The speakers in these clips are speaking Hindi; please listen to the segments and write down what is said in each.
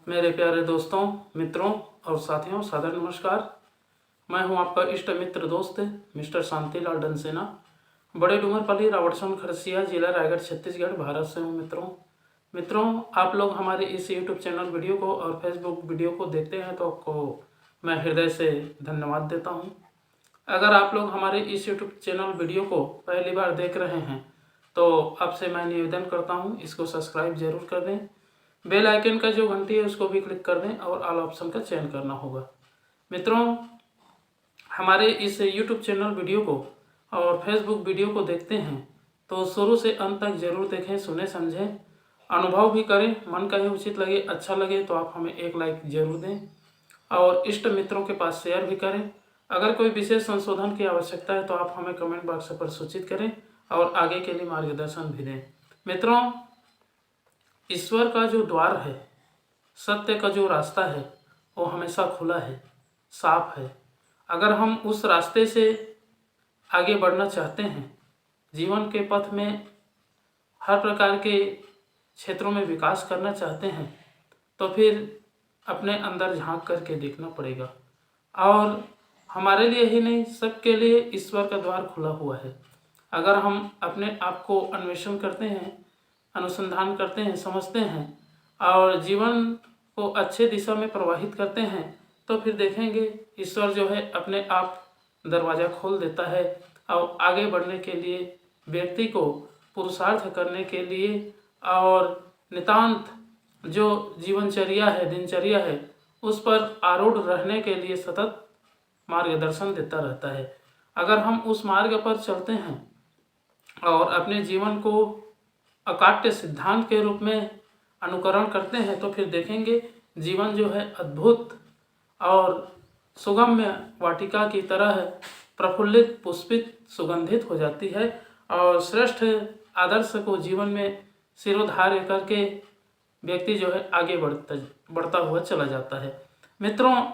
मेरे प्यारे दोस्तों, मित्रों और साथियों, सादर नमस्कार। मैं हूं आपका इष्ट मित्र दोस्त मिस्टर शांतिलाल डनसेना, बड़े डूंगरपल्ली, रावटसोन, खरसिया, जिला रायगढ़, छत्तीसगढ़, भारत से हूं। मित्रों, आप लोग हमारे इस यूट्यूब चैनल वीडियो को और फेसबुक वीडियो को देखते हैं तो आपको मैं हृदय से धन्यवाद देता हूं। अगर आप लोग हमारे इस यूट्यूब चैनल वीडियो को पहली बार देख रहे हैं तो आपसे मैं निवेदन करता हूं, इसको सब्सक्राइब जरूर कर दें। बेल आइकन का जो घंटी है उसको भी क्लिक कर दें और ऑल ऑप्शन का चयन करना होगा। मित्रों, हमारे इस यूट्यूब चैनल वीडियो को और फेसबुक वीडियो को देखते हैं तो शुरू से अंत तक जरूर देखें, सुने, समझें, अनुभव भी करें। मन कहे उचित लगे, अच्छा लगे तो आप हमें एक लाइक जरूर दें और इष्ट मित्रों के पास शेयर भी करें। अगर कोई विशेष संशोधन की आवश्यकता है तो आप हमें कमेंट बॉक्स पर सूचित करें और आगे के लिए मार्गदर्शन भी दें। मित्रों, ईश्वर का जो द्वार है, सत्य का जो रास्ता है, वो हमेशा खुला है, साफ है। अगर हम उस रास्ते से आगे बढ़ना चाहते हैं, जीवन के पथ में हर प्रकार के क्षेत्रों में विकास करना चाहते हैं, तो फिर अपने अंदर झांक करके देखना पड़ेगा। और हमारे लिए ही नहीं, सबके लिए ईश्वर का द्वार खुला हुआ है। अगर हम अपने आप को अन्वेषण करते हैं, अनुसंधान करते हैं, समझते हैं और जीवन को अच्छे दिशा में प्रवाहित करते हैं तो फिर देखेंगे ईश्वर जो है अपने आप दरवाज़ा खोल देता है और आगे बढ़ने के लिए, व्यक्ति को पुरुषार्थ करने के लिए और नितांत जो जीवनचर्या है, दिनचर्या है, उस पर आरूढ़ रहने के लिए सतत मार्गदर्शन देता रहता है। अगर हम उस मार्ग पर चलते हैं और अपने जीवन को अकाट्य सिद्धांत के रूप में अनुकरण करते हैं तो फिर देखेंगे जीवन जो है अद्भुत और सुगम्य वाटिका की तरह प्रफुल्लित, पुष्पित, सुगंधित हो जाती है और श्रेष्ठ आदर्श को जीवन में सिरोधार्य करके व्यक्ति जो है आगे बढ़ता हुआ चला जाता है। मित्रों,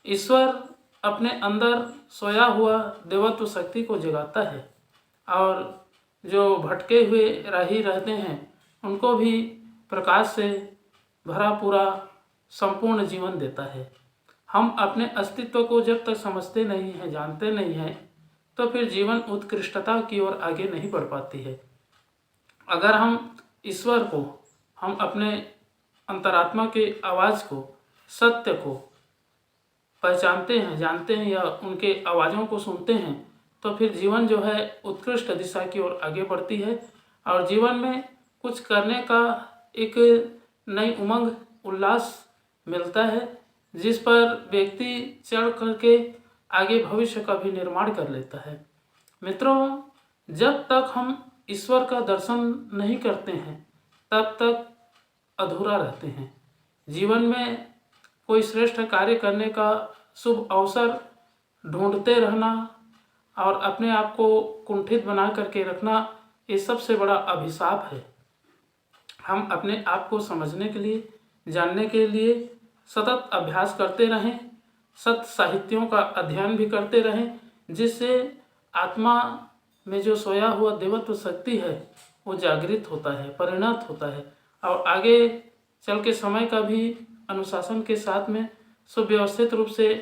ईश्वर अपने अंदर सोया हुआ देवत्व शक्ति को जगाता है और जो भटके हुए राही रहते हैं उनको भी प्रकाश से भरा पूरा संपूर्ण जीवन देता है। हम अपने अस्तित्व को जब तक समझते नहीं हैं, जानते नहीं हैं, तो फिर जीवन उत्कृष्टता की ओर आगे नहीं बढ़ पाती है। अगर हम ईश्वर को, हम अपने अंतरात्मा के आवाज़ को, सत्य को पहचानते हैं, जानते हैं या उनके आवाज़ों को सुनते हैं तो फिर जीवन जो है उत्कृष्ट दिशा की ओर आगे बढ़ती है और जीवन में कुछ करने का एक नई उमंग, उल्लास मिलता है, जिस पर व्यक्ति चढ़ करके आगे भविष्य का भी निर्माण कर लेता है। मित्रों, जब तक हम ईश्वर का दर्शन नहीं करते हैं तब तक अधूरा रहते हैं। जीवन में कोई श्रेष्ठ कार्य करने का शुभ अवसर ढूंढते रहना और अपने आप को कुंठित बना करके रखना, ये सबसे बड़ा अभिशाप है। हम अपने आप को समझने के लिए, जानने के लिए सतत अभ्यास करते रहें, सत्य साहित्यों का अध्ययन भी करते रहें, जिससे आत्मा में जो सोया हुआ देवत्व शक्ति है वो जागृत होता है, परिणत होता है और आगे चल के समय का भी अनुशासन के साथ में सुव्यवस्थित रूप से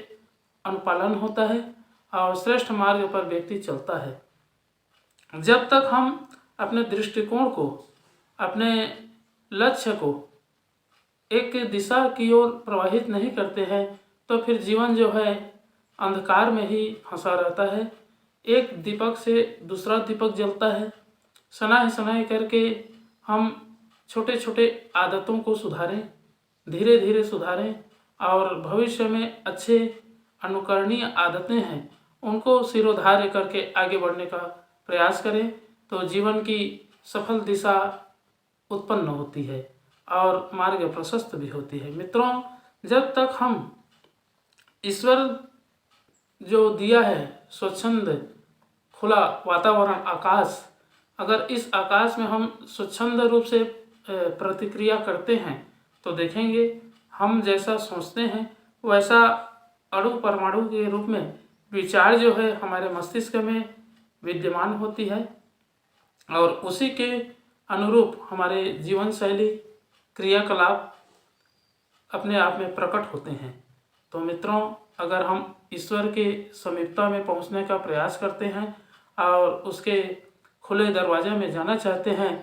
अनुपालन होता है और श्रेष्ठ मार्ग पर व्यक्ति चलता है। जब तक हम अपने दृष्टिकोण को, अपने लक्ष्य को एक दिशा की ओर प्रवाहित नहीं करते हैं तो फिर जीवन जो है अंधकार में ही फंसा रहता है। एक दीपक से दूसरा दीपक जलता है। सनाह सनाह करके हम छोटे छोटे आदतों को सुधारें, धीरे धीरे सुधारें और भविष्य में अच्छे अनुकरणीय आदतें हैं उनको सिरोधार्य करके आगे बढ़ने का प्रयास करें तो जीवन की सफल दिशा उत्पन्न होती है और मार्ग प्रशस्त भी होती है। मित्रों, जब तक हम ईश्वर जो दिया है स्वच्छंद खुला वातावरण, आकाश, अगर इस आकाश में हम स्वच्छंद रूप से प्रतिक्रिया करते हैं तो देखेंगे हम जैसा सोचते हैं वैसा अणु परमाणु के रूप में विचार जो है हमारे मस्तिष्क में विद्यमान होती है और उसी के अनुरूप हमारे जीवन शैली, क्रियाकलाप अपने आप में प्रकट होते हैं। तो मित्रों, अगर हम ईश्वर के समीपता में पहुंचने का प्रयास करते हैं और उसके खुले दरवाजे में जाना चाहते हैं,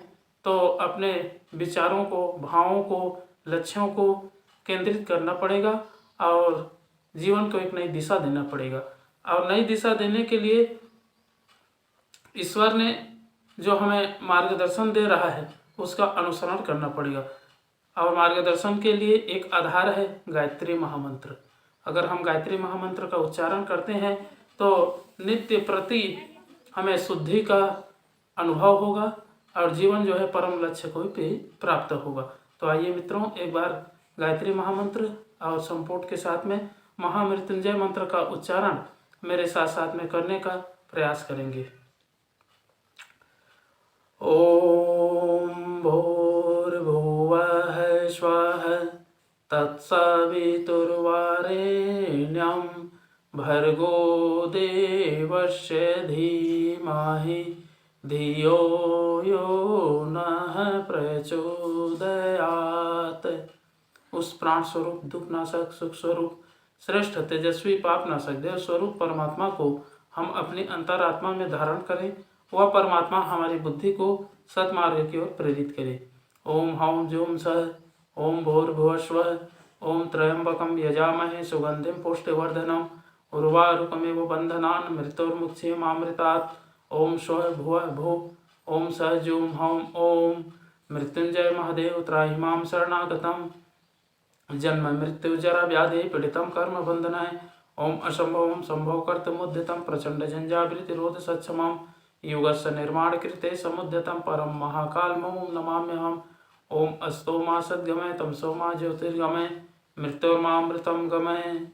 तो अपने विचारों को, भावों को, लक्ष्यों को केंद्रित करना पड़ेगा और जीवन को एक नई दिशा देना पड़ेगा। और नई दिशा देने के लिए ईश्वर ने जो हमें मार्गदर्शन दे रहा है उसका अनुसरण करना पड़ेगा। और मार्गदर्शन के लिए एक आधार है गायत्री महामंत्र। अगर हम गायत्री महामंत्र का उच्चारण करते हैं तो नित्य प्रति हमें शुद्धि का अनुभव होगा और जीवन जो है परम लक्ष्य को भी प्राप्त होगा। तो आइए मित्रों, एक बार गायत्री महामंत्र और संपुट के साथ में महामृत्युंजय मंत्र का उच्चारण मेरे साथ साथ में करने का प्रयास करेंगे। ओम भूर्भुवः स्वः तत्सवितुर्वरेण्यं भर्गो देवस्य धीमहि धियो यो नः प्रचोदयात्। उस प्राण स्वरूप, दुखनाशक, सुख स्वरूप, श्रेष्ठ, तेजस्वी, पापनाशक, देव स्वरूप परमात्मा को हम अपनी अंतरात्मा में धारण करें। वह परमात्मा हमारी बुद्धि को सत्मार्ग की ओर प्रेरित करे। ओम हौं जूम सः ओम भूर्भुवस्वः ओम त्र्यंबकं यजामहे सुगंधिं पुष्टिवर्धनम् उर्वारुकमिव बन्धनान् मृत्युर्मुक्षीयमामृतात्। ओम स्वः भुवः भुवः ओम सः जूम हौं ओम मृत्युंजय महादेव त्राहि मां शरणागतम् जन्म मृत्यु जरा व्याधि पीड़ितं कर्म बंधनाय। ओम असंभवं संभव कर्तुमुद्यतं प्रचंड झंझावृतिरोध सक्षमं युगस्य निर्माण कृते समुद्यतं परम महाकालमं नमाम्यहम्। ओम अस्तो मा सद्गमय तमसो मा ज्योतिर्गमय मृत्युर्मामृतं गमय।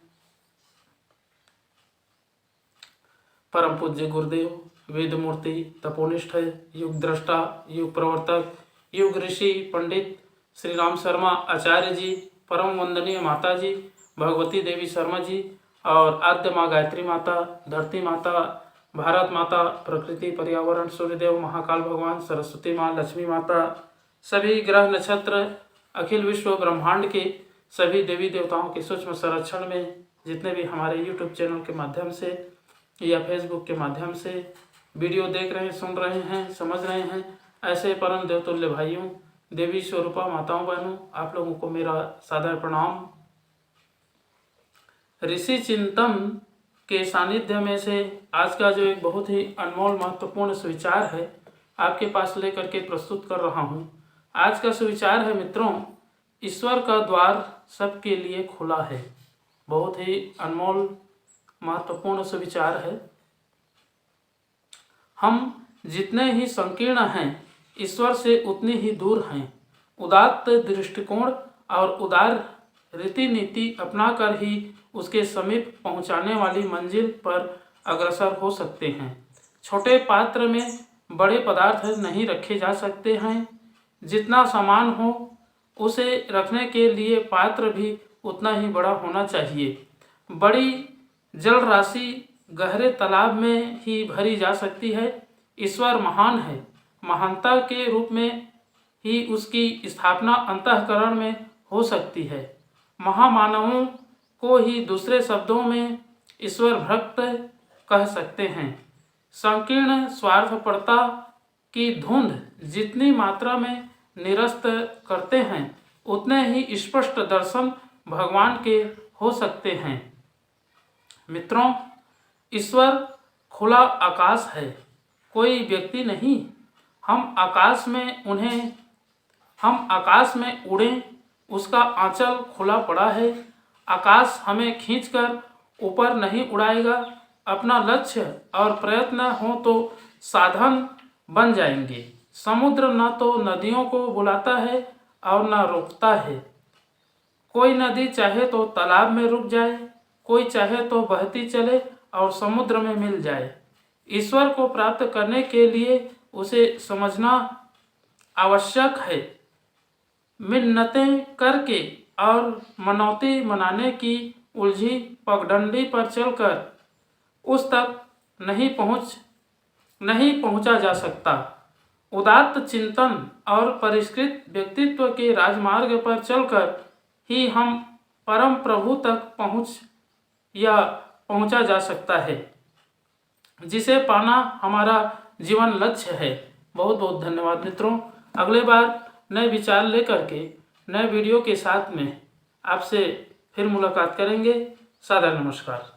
परम पूज्य गुरुदेव, वेद मूर्ति, तपोनिष्ठ, युग दृष्टा, युग प्रवर्तक, युग ऋषि पंडित श्री राम शर्मा आचार्य जी, परम वंदनीय माता जी भगवती देवी शर्मा जी और आद्य माँ गायत्री माता, धरती माता, भारत माता, प्रकृति, पर्यावरण, सूर्यदेव, महाकाल भगवान, सरस्वती माँ, लक्ष्मी माता, सभी ग्रह नक्षत्र, अखिल विश्व ब्रह्मांड के सभी देवी देवताओं के सूक्ष्म संरक्षण में जितने भी हमारे यूट्यूब चैनल के माध्यम से या फेसबुक के माध्यम से वीडियो देख रहे हैं, सुन रहे हैं, समझ रहे हैं, ऐसे परम देवतुल्य भाइयों, देवी स्वरूपा माताओं बहनों, आप लोगों को मेरा सादर प्रणाम। ऋषि चिंतन के सानिध्य में से आज का जो एक बहुत ही अनमोल महत्वपूर्ण सुविचार है आपके पास लेकर के प्रस्तुत कर रहा हूँ। आज का सुविचार है मित्रों, ईश्वर का द्वार सबके लिए खुला है। बहुत ही अनमोल महत्वपूर्ण सुविचार है। हम जितने ही संकीर्ण हैं ईश्वर से उतनी ही दूर हैं। उदात्त दृष्टिकोण और उदार रीति नीति अपनाकर ही उसके समीप पहुंचाने वाली मंजिल पर अग्रसर हो सकते हैं। छोटे पात्र में बड़े पदार्थ नहीं रखे जा सकते हैं। जितना सामान हो उसे रखने के लिए पात्र भी उतना ही बड़ा होना चाहिए। बड़ी जल राशि गहरे तालाब में ही भरी जा सकती है। ईश्वर महान है। महानता के रूप में ही उसकी स्थापना अंतःकरण में हो सकती है। महामानवों को ही दूसरे शब्दों में ईश्वर भक्त कह सकते हैं। संकीर्ण स्वार्थपरता की धुंध जितनी मात्रा में निरस्त करते हैं उतने ही स्पष्ट दर्शन भगवान के हो सकते हैं। मित्रों, ईश्वर खुला आकाश है, कोई व्यक्ति नहीं। हम आकाश में उड़ें, उसका आंचल खुला पड़ा है। आकाश हमें खींचकर ऊपर नहीं उड़ाएगा। अपना लक्ष्य और प्रयत्न हो तो साधन बन जाएंगे। समुद्र न तो नदियों को बुलाता है और न रोकता है। कोई नदी चाहे तो तालाब में रुक जाए, कोई चाहे तो बहती चले और समुद्र में मिल जाए। ईश्वर को प्राप्त करने के लिए उसे समझना आवश्यक है। मिन्नतें करके और मनौती मनाने की उलझी पगडंडी पर चलकर उस तक नहीं पहुंचा जा सकता। उदात्त चिंतन और परिष्कृत व्यक्तित्व के राजमार्ग पर चलकर ही हम परम प्रभु तक पहुंचा जा सकता है, जिसे पाना हमारा जीवन लक्ष्य है। बहुत बहुत धन्यवाद मित्रों। अगले बार नए विचार लेकर के नए वीडियो के साथ में आपसे फिर मुलाकात करेंगे। सादर नमस्कार।